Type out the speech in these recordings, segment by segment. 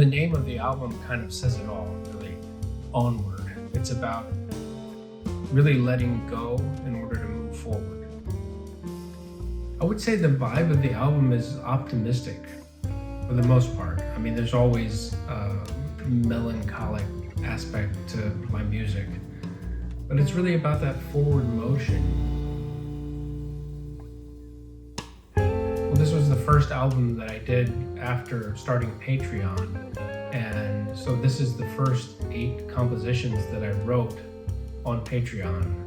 name of the album kind of says it all, really. Onward. It's about really letting go in order to move forward. I would say the vibe of the album is optimistic for the most part. I mean, there's always a melancholic aspect to my music, but it's really about that forward motion. Well, this was the first album that I did after starting Patreon, and so this is the first 8 compositions that I wrote on Patreon.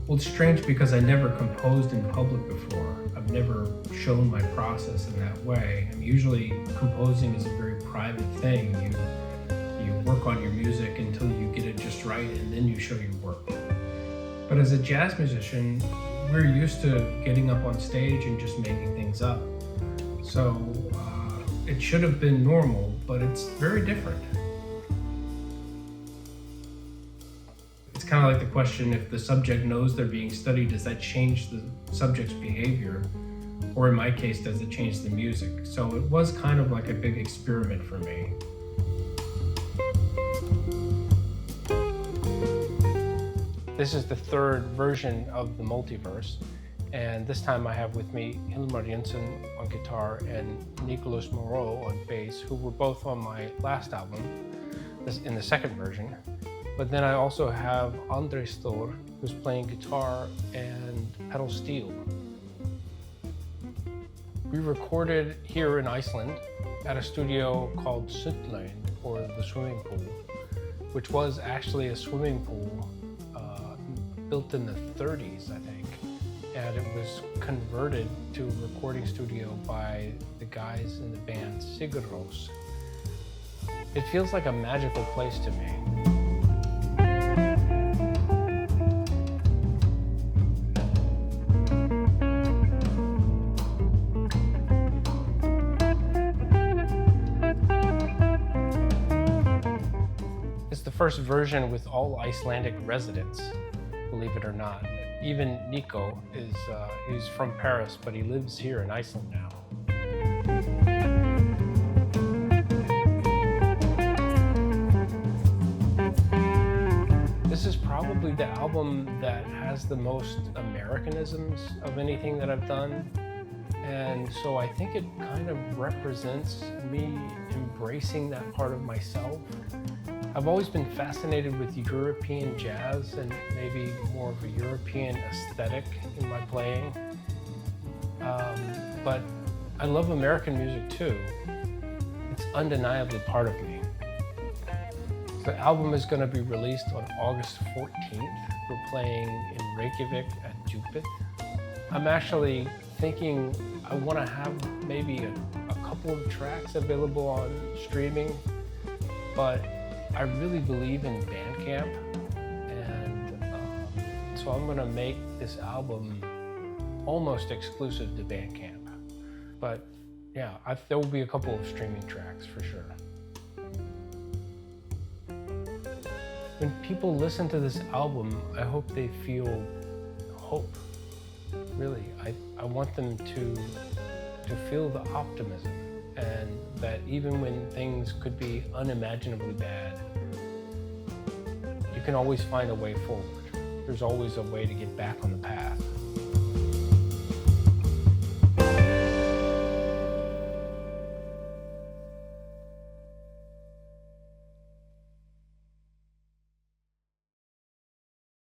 Well, it's strange because I never composed in public before. I've never shown my process in that way. And usually composing is a very private thing. You work on your music until you get it just right, and then you show your work. But as a jazz musician, we're used to getting up on stage and just making things up. So it should have been normal, but it's very different. It's kind of like the question, if the subject knows they're being studied, does that change the subject's behavior? Or in my case, does it change the music? So it was kind of like a big experiment for me. This is the 3rd version of the Multiverse, and this time I have with me Hilmar Jensen on guitar and Nicholas Moreau on bass, who were both on my last album, in the 2nd version. But then I also have Andrei Stor, who's playing guitar and pedal steel. We recorded here in Iceland at a studio called Sundlaugin, or the swimming pool, which was actually a swimming pool built in the 30s, I think. And it was converted to a recording studio by the guys in the band Sigur Rós. It feels like a magical place to me. It's the first version with all Icelandic residents, believe it or not. Even Nico he's from Paris, but he lives here in Iceland now. This is probably the album that has the most Americanisms of anything that I've done. And so I think it kind of represents me embracing that part of myself. I've always been fascinated with European jazz and maybe more of a European aesthetic in my playing. But I love American music too. It's undeniably part of me. The album is going to be released on August 14th. We're playing in Reykjavik at Djupet. I'm actually thinking I want to have maybe a couple of tracks available on streaming, but I really believe in Bandcamp, and so I'm going to make this album almost exclusive to Bandcamp. But yeah, there will be a couple of streaming tracks for sure. When people listen to this album, I hope they feel hope. Really, I want them to feel the optimism, and that even when things could be unimaginably bad, you can always find a way forward. There's always a way to get back on the path.